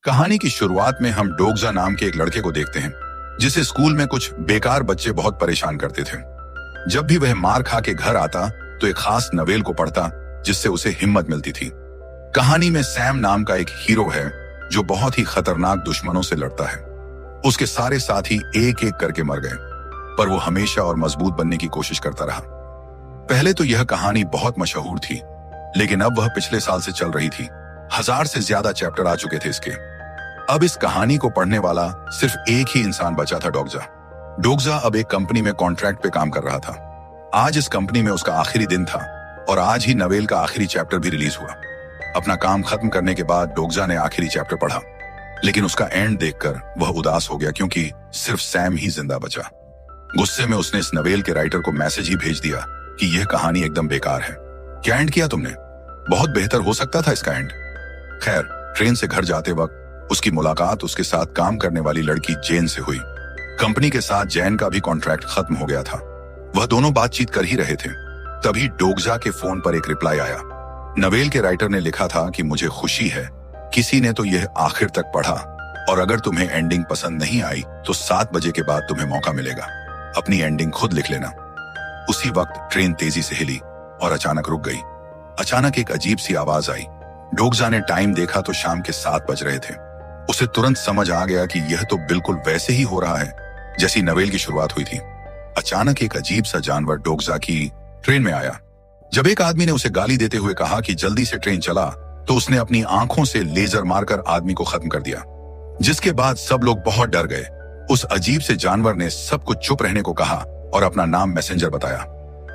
कहानी की शुरुआत में हम डोगजा नाम के एक लड़के को देखते हैं जिसे स्कूल में कुछ बेकार बच्चे बहुत परेशान करते थे। जब भी वह मार खा के घर आता तो एक खास नवेल को पढ़ता जिससे उसे हिम्मत मिलती थी। कहानी में सैम नाम का एक हीरो है जो बहुत ही खतरनाक दुश्मनों से लड़ता है। उसके सारे साथी एक एक करके मर गए, पर वो हमेशा और मजबूत बनने की कोशिश करता रहा। पहले तो यह कहानी बहुत मशहूर थी, लेकिन अब वह पिछले साल से चल रही थी। 1000 से ज्यादा चैप्टर आ चुके थे इसके। अब इस कहानी को पढ़ने वाला सिर्फ एक ही इंसान बचा था, डोगजा। डोगजा अब एक कंपनी में कॉन्ट्रैक्ट पे काम कर रहा था। आज इस कंपनी में उसका आखिरी दिन था और आज ही नवेल का आखिरी चैप्टर भी रिलीज हुआ। अपना काम खत्म करने के बाद डोगजा ने आखिरी चैप्टर पढ़ा, लेकिन उसका एंड देखकर वह उदास हो गया क्योंकि सिर्फ सैम ही जिंदा बचा। गुस्से में उसने इस नवेल के राइटर को मैसेज ही भेज दिया कि यह कहानी एकदम बेकार है। क्या एंड किया तुमने? बहुत बेहतर हो सकता था इसका एंड। खैर, ट्रेन से घर जाते वक्त उसकी मुलाकात उसके साथ काम करने वाली लड़की जेन से हुई। कंपनी के साथ जैन का भी कॉन्ट्रैक्ट खत्म हो गया था। वह दोनों बातचीत कर ही रहे थे, तभी डोगजा के फोन पर एक रिप्लाई आया। नवेल के राइटर ने लिखा था कि मुझे खुशी है किसी ने तो यह आखिर तक पढ़ा, और अगर तुम्हें एंडिंग पसंद नहीं आई तो 7 बजे के बाद तुम्हें मौका मिलेगा, अपनी एंडिंग खुद लिख लेना। उसी वक्त ट्रेन तेजी से हिली और अचानक रुक गई। अचानक एक अजीब सी आवाज आई। डोगजा ने टाइम देखा तो शाम के 7 बज रहे थे। उसे तुरंत समझ आ गया कि यह तो बिल्कुल वैसे ही हो रहा है जैसी नवेल की शुरुआत हुई थी। अचानक एक अजीब सा जानवर डोगजा की ट्रेन में आया। जब एक आदमी ने उसे गाली देते हुए कहा कि जल्दी से ट्रेन चला, तो उसने अपनी आंखों से लेजर मारकर आदमी को खत्म कर दिया, जिसके बाद सब लोग बहुत डर गए। उस अजीब से जानवर ने सबको चुप रहने को कहा और अपना नाम मैसेंजर बताया।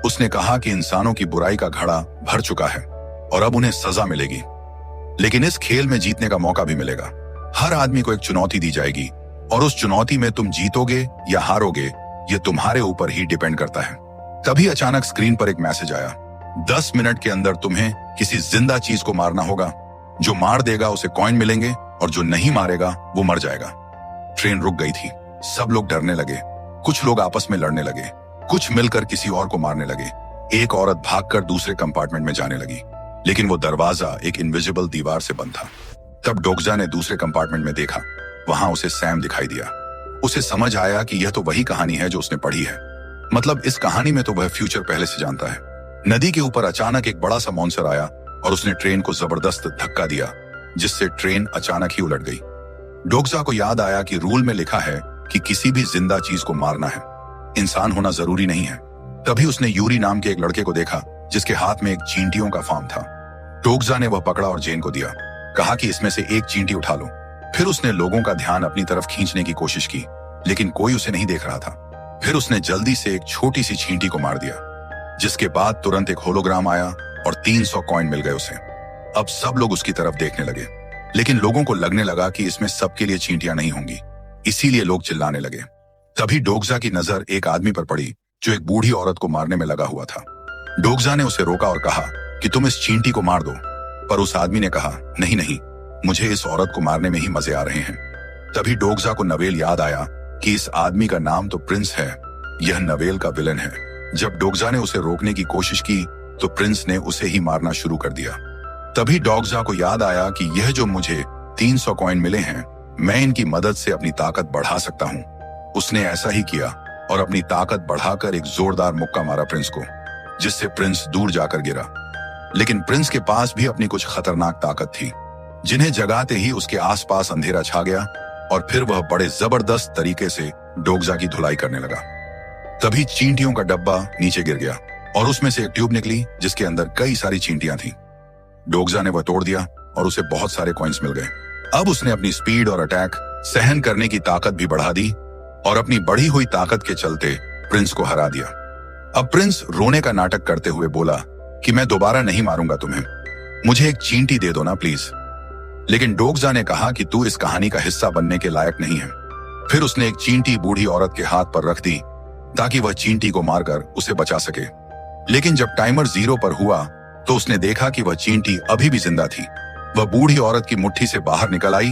उसने कहा कि इंसानों की बुराई का घड़ा भर चुका है और अब उन्हें सजा मिलेगी, लेकिन इस खेल में जीतने का मौका भी मिलेगा। हर आदमी को एक चुनौती दी जाएगी और उस चुनौती में तुम जीतोगे या हारोगे ये तुम्हारे ऊपर ही डिपेंड करता है। तभी अचानक स्क्रीन पर एक मैसेज आया। 10 मिनट के अंदर तुम्हें किसी जिंदा चीज को मारना होगा। जो मार देगा उसे कॉइन मिलेंगे और जो नहीं मारेगा वो मर जाएगा। ट्रेन रुक गई थी। सब लोग डरने लगे। कुछ लोग आपस में लड़ने लगे, कुछ मिलकर किसी और को मारने लगे। एक औरत भागकर दूसरे कंपार्टमेंट में जाने लगी, लेकिन वो दरवाजा एक इनविजिबल दीवार से बंद था। तब डोगजा ने दूसरे कंपार्टमेंट में देखा। वहां उसे सैम दिखाई दिया। उसे समझ आया कि यह तो वही कहानी है जो उसने पढ़ी है। मतलब इस कहानी में तो वह फ्यूचर पहले से जानता है। नदी के ऊपर अचानक एक बड़ा सा मॉन्स्टर आया और उसने ट्रेन को जबरदस्त धक्का दिया, जिससे ट्रेन अचानक ही उलट गई। डोगजा को याद आया कि रूल में लिखा है कि किसी भी जिंदा चीज को मारना है, इंसान होना जरूरी नहीं है। तभी उसने यूरी नाम के एक लड़के को देखा जिसके हाथ में एक चींटियों का फार्म था। डोगजा ने वह पकड़ा और जेन को दिया। कहा कि इसमें से एक चींटी उठा लो। फिर उसने लोगों का ध्यान अपनी तरफ खींचने की कोशिश की, लेकिन कोई उसे नहीं देख रहा था। फिर उसने जल्दी से एक छोटी सी चींटी को मार दिया, जिसके बाद तुरंत एक होलोग्राम आया और 300 कॉइन मिल गए उसे। अब सब लोग उसकी तरफ देखने लगे, लेकिन लोगों को लगने लगा कि इसमें सबके लिए चींटियां नहीं होंगी, इसीलिए लोग चिल्लाने लगे। तभी डोगजा की नजर एक आदमी पर पड़ी जो एक बूढ़ी औरत को मारने में लगा हुआ था। डोगजा ने उसे रोका और कहा कि तुम इस चींटी को मार दो, पर उस आदमी ने कहा नहीं नहीं, मुझे इस औरत को मारने में ही मजे आ रहे हैं। तभी डोगजा को नवेल याद आया कि इस आदमी का नाम तो प्रिंस है, यह नवेल का विलन है। जब डोगजा ने उसे रोकने की कोशिश की तो प्रिंस ने उसे ही मारना शुरू कर दिया। तभी डोगजा को याद आया कि यह जो मुझे 300 कॉइन मिले हैं, मैं इनकी मदद से अपनी ताकत बढ़ा सकता हूँ। उसने ऐसा ही किया और अपनी ताकत बढ़ाकर एक जोरदार मुक्का मारा प्रिंस को, जिससे प्रिंस दूर जाकर गिरा। लेकिन प्रिंस के पास भी अपनी कुछ खतरनाक ताकत थी, जिन्हें जगाते ही उसके आसपास अंधेरा छा गया और फिर वह बड़े जबरदस्त तरीके से डोगजा की धुलाई करने लगा। तभी चींटियों का डब्बा नीचे गिर गया और उसमें से एक ट्यूब निकली जिसके अंदर कई सारी चींटियां थीं। डोगजा ने वह तोड़ दिया और उसे बहुत सारे कॉइन्स मिल गए। अब उसने अपनी स्पीड और अटैक सहन करने की ताकत भी बढ़ा दी और अपनी बढ़ी हुई ताकत के चलते प्रिंस को हरा दिया। अब प्रिंस रोने का नाटक करते हुए बोला कि मैं दोबारा नहीं मारूंगा तुम्हें, मुझे एक चींटी दे दो ना प्लीज। लेकिन डोगजा ने कहा कि तू इस कहानी का हिस्सा बनने के लायक नहीं है। फिर उसने एक चींटी बूढ़ी औरत के हाथ पर रख दी ताकि वह चींटी को मारकर उसे बचा सके। लेकिन जब टाइमर 0 पर हुआ तो उसने देखा कि वह चींटी अभी भी जिंदा थी। वह बूढ़ी औरत की मुट्ठी से बाहर निकल आई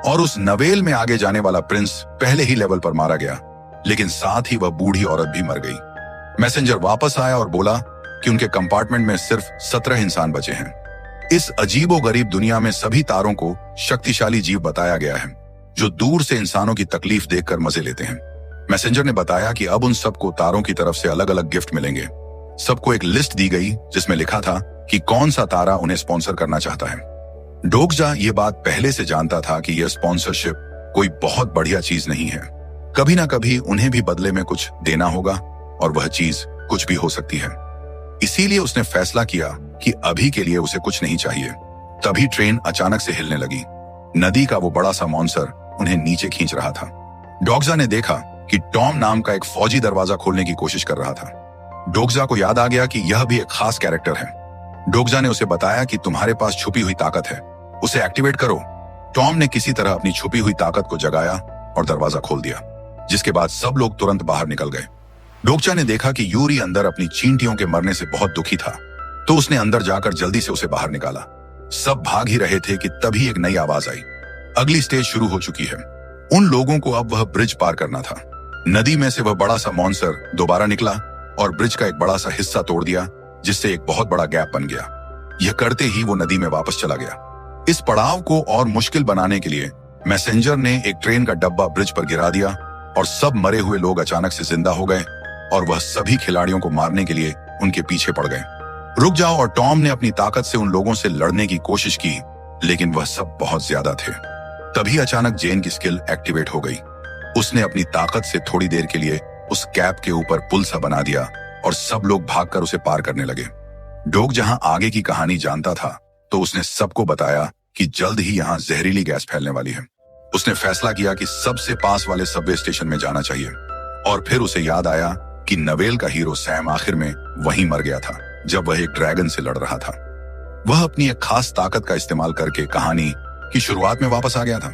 और उस नवेल में आगे जाने वाला प्रिंस पहले ही लेवल पर मारा गया, लेकिन साथ ही वह बूढ़ी औरत भी मर गई। मैसेंजर वापस आया और बोला कि उनके कंपार्टमेंट में सिर्फ 17 इंसान बचे हैं। इस अजीबोगरीब दुनिया में सभी तारों को शक्तिशाली जीव बताया गया है जो दूर से इंसानों की तकलीफ देखकर मजे लेते हैं। मैसेंजर ने बताया कि अब उन सबको तारों की तरफ से अलग अलग गिफ्ट मिलेंगे। सबको एक लिस्ट दी गई जिसमें लिखा था कि कौन सा तारा उन्हें स्पॉन्सर करना चाहता है। डोगजा ये बात पहले से जानता था कि यह स्पॉन्सरशिप कोई बहुत बढ़िया चीज नहीं है। कभी ना कभी उन्हें भी बदले में कुछ देना होगा और वह चीज कुछ भी हो सकती है। इसीलिए उसने फैसला किया कि अभी के लिए उसे कुछ नहीं चाहिए। तभी ट्रेन अचानक से हिलने लगी। नदी का वो बड़ा सा मॉन्स्टर उन्हें नीचे खींच रहा था। डोगजा ने देखा कि टॉम नाम का एक फौजी दरवाजा खोलने की कोशिश कर रहा था। डोगजा को याद आ गया कि यह भी एक खास कैरेक्टर है। डोगजा ने उसे बताया कि तुम्हारे पास छुपी हुई ताकत है, उसे एक्टिवेट करो। टॉम ने किसी तरह अपनी छुपी हुई ताकत को जगाया और दरवाजा खोल दिया, जिसके बाद सब लोग तुरंत बाहर निकल गए। डोगजा ने देखा कि यूरी अंदर अपनी चींटियों के मरने से बहुत दुखी था, तो उसने अंदर जाकर जल्दी से उसे बाहर निकाला। सब भाग ही रहे थे कि तभी एक नई आवाज आई। अगली स्टेज शुरू हो चुकी है। उन लोगों को अब वह ब्रिज पार करना था। नदी में से वह बड़ा सा मॉन्स्टर दोबारा निकला और ब्रिज का एक बड़ा सा हिस्सा तोड़ दिया, जिससे एक बहुत बड़ा गैप बन गया। यह करते ही वो नदी में वापस चला गया। इस पड़ाव को और मुश्किल बनाने के लिए मैसेंजर ने एक ट्रेन का डब्बा ब्रिज पर गिरा दिया और सब मरे हुए लोग अचानक से जिंदा हो गए और वह सभी खिलाड़ियों को मारने के लिए उनके पीछे पड़ गए। रुक जाओ और टॉम ने अपनी ताकत से उन लोगों से लड़ने की कोशिश की, लेकिन वह सब बहुत ज्यादा थे। तभी अचानक जेन की स्किल एक्टिवेट हो गई। उसने अपनी ताकत से थोड़ी देर के लिए उस कैप के ऊपर पुल सा बना दिया और सब लोग भागकर उसे पार करने लगे। डोग जहां आगे की कहानी जानता था, तो उसने सबको बताया कि जल्द ही यहां जहरीली गैस फैलने वाली है। उसने फैसला किया कि सबसे पास वाले सबवे स्टेशन में जाना चाहिए और फिर उसे याद आया कि नवेल का हीरो सैम आखिर में वहीं मर गया था जब वह एक ड्रैगन से लड़ रहा था। वह अपनी एक खास ताकत का इस्तेमाल करके कहानी की शुरुआत में वापस आ गया था,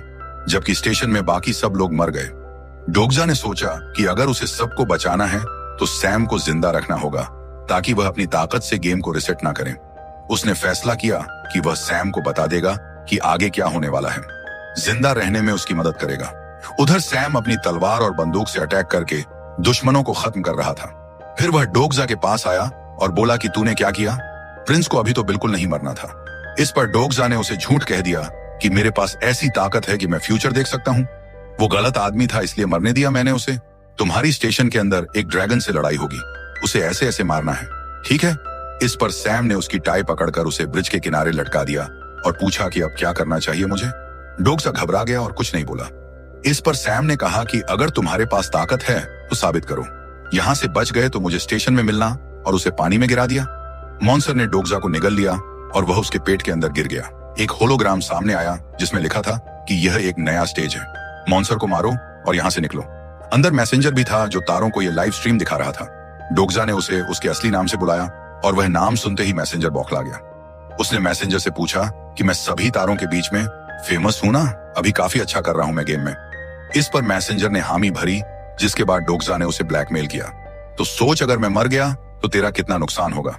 जबकि स्टेशन में बाकी सब लोग मर गए। डोगजा ने सोचा कि अगर उसे सबको बचाना है तो सैम को जिंदा रखना होगा ताकि वह अपनी ताकत से गेम को रिसेट ना करे। उसने फैसला किया कि वह सैम को बता देगा कि आगे क्या होने वाला है, जिंदा रहने में उसकी मदद करेगा। उधर सैम अपनी तलवार और बंदूक से अटैक करके दुश्मनों को खत्म कर रहा था। फिर वह डोगजा के पास आया और बोला कि तूने क्या किया? प्रिंस को अभी तो बिल्कुल नहीं मरना था। इस पर डोगजा ने उसे झूठ कह दिया कि मेरे पास ऐसी ताकत है कि मैं फ्यूचर देख सकता हूँ। वो गलत आदमी था, इसलिए मरने दिया मैंने उसे। तुम्हारी स्टेशन के अंदर एक ड्रैगन से लड़ाई होगी, उसे ऐसे ऐसे मारना है, ठीक है? इस पर सैम ने उसकी टाई पकड़कर उसे ब्रिज के किनारे लटका दिया और पूछा कि अब क्या करना चाहिए मुझे। डोगजा घबरा गया और कुछ नहीं बोला। इस पर सैम ने कहा कि अगर तुम्हारे पास ताकत है तो साबित करो। यहाँ से बच गए तो मुझे स्टेशन में मिलना, और उसे पानी में गिरा दिया। मॉन्स्टर ने डोगजा को निगल लिया और वह उसके पेट के अंदर गिर गया। एक होलोग्राम सामने आया जिसमें लिखा था कि यह एक नया स्टेज है, मॉन्स्टर को मारो और यहाँ से निकलो। अंदर मैसेंजर भी था जो तारों को यह लाइव स्ट्रीम दिखा रहा था। डोगजा ने उसे उसके असली नाम से बुलाया और वह नाम सुनते ही मैसेंजर बौखला गया। उसने मैसेंजर से पूछा कि मैं सभी तारों के बीच में फेमस हूं ना? अभी काफी अच्छा कर रहा हूं मैं गेम में। इस पर मैसेंजर ने हामी भरी, जिसके बाद डोगजा ने उसे ब्लैकमेल किया। तो सोच, अगर मैं मर गया तो तेरा कितना नुकसान होगा।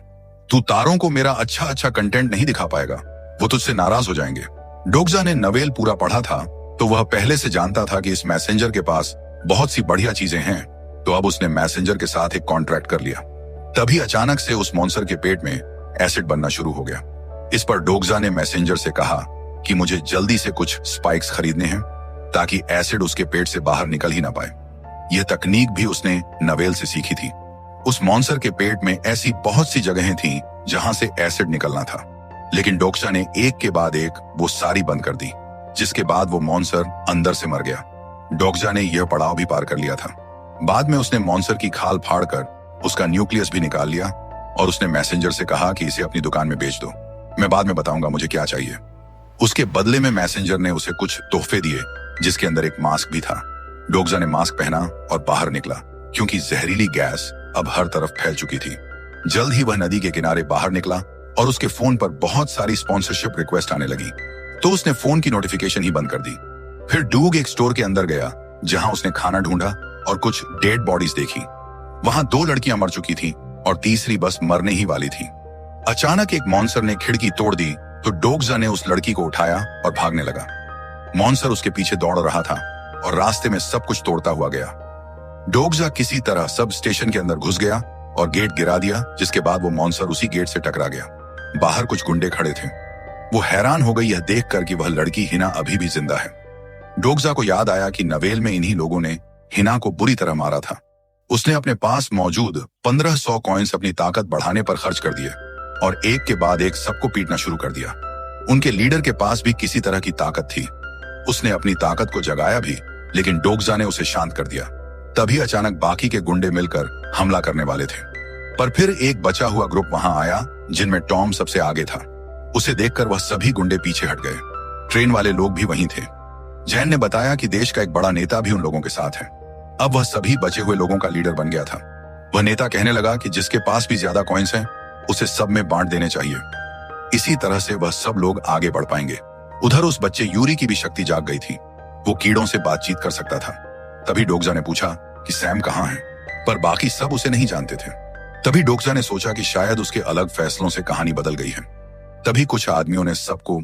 तू तारों को मेरा अच्छा कंटेंट नहीं दिखा पाएगा, वो तुझसे नाराज हो जाएंगे। डोगजा ने नवेल पूरा पढ़ा था, तो वह पहले से जानता था कि इस मैसेंजर के पास बहुत सी बढ़िया चीजें हैं, तो अब उसने मैसेंजर के साथ एक कॉन्ट्रैक्ट कर लिया। तभी अचानक से उस मॉन्स्टर के पेट में एसिड बनना शुरू हो गया। इस पर डोगजा ने मैसेंजर से कहा कि मुझे जल्दी से कुछ स्पाइक्स खरीदने हैं ताकि एसिड उसके पेट से बाहर निकल ही ना पाए। यह तकनीक भी उसने नवेल से सीखी थी। उस मॉन्स्टर के पेट में ऐसी बहुत सी जगहें थीं जहां से एसिड निकलना था, लेकिन डोगजा ने एक के बाद एक वो सारी बंद कर दी, जिसके बाद वो मॉन्स्टर अंदर से मर गया। डोगजा ने यह पड़ाव भी पार कर लिया था। बाद में उसने मॉन्स्टर की खाल फाड़कर उसका न्यूक्लियस भी निकाल लिया और उसने मैसेंजर से कहा कि इसे अपनी दुकान में बेच दो, मैं बाद में बताऊंगा मुझे क्या चाहिए। उसके बदले में मैसेंजर ने उसे कुछ तोहफे दिए, जिसके अंदर एक मास्क भी था। डोगजा ने मास्क पहना और बाहर निकला, क्योंकि जहरीली गैस अब हर तरफ फैल चुकी थी। जल्द ही वह नदी के किनारे बाहर निकला और उसके फोन पर बहुत सारी स्पॉन्सरशिप रिक्वेस्ट आने लगी, तो उसने फोन की नोटिफिकेशन ही बंद कर दी। फिर डूग एक स्टोर के अंदर गया जहां उसने खाना ढूंढा और कुछ डेड बॉडीज देखी। वहां 2 लड़कियां मर चुकी थी और तीसरी बस मरने ही वाली थी। अचानक एक मॉन्स्टर ने खिड़की तोड़ दी, तो डोगजा ने उस लड़की को उठाया और भागने लगा। मॉन्स्टर उसके पीछे दौड़ रहा था और रास्ते में सब कुछ तोड़ता हुआ गया। डोगजा किसी तरह सब स्टेशन के अंदर घुस गया और गेट गिरा दिया, जिसके बाद वो मॉन्स्टर उसी गेट से टकरा गया। बाहर कुछ गुंडे खड़े थे। वो हैरान हो गई यह देखकर कि वह लड़की हिना अभी भी जिंदा है। डोगजा को याद आया कि नवेल में इन्हीं लोगों ने हिना को बुरी तरह मारा था। उसने अपने पास मौजूद 1500 कॉइन्स अपनी ताकत बढ़ाने पर खर्च कर दिए और एक के बाद एक सबको पीटना शुरू कर दिया। उनके लीडर के पास भी किसी तरह की ताकत थी। उसने अपनी ताकत को जगाया भी, लेकिन डोगजा ने उसे शांत कर दिया। तभी अचानक बाकी के गुंडे मिलकर हमला करने वाले थे, पर फिर एक बचा हुआ ग्रुप वहां आया जिनमें टॉम सबसे आगे था। उसे देखकर वह सभी गुंडे पीछे हट गए। ट्रेन वाले लोग भी वहीं थे। जैन ने बताया कि देश का एक बड़ा नेता भी उन लोगों के साथ है। अब वह सभी बचे हुए लोगों का लीडर बन गया था। वह नेता कहने लगा कि जिसके पास भी ज्यादा कॉइन्स हैं, उसे सब में बांट देने चाहिए। इसी तरह से वह सब लोग आगे बढ़ पाएंगे। उधर उस बच्चे यूरी की भी शक्ति जाग गई थी। वो कीड़ों से बातचीत कर सकता था। तभी डोगजा ने पूछा कि सैम कहाँ है, पर बाकी सब उसे नहीं जानते थे। तभी डोगजा ने सोचा कि शायद उसके अलग फैसलों से कहानी बदल गई है। तभी कुछ आदमियों ने सबको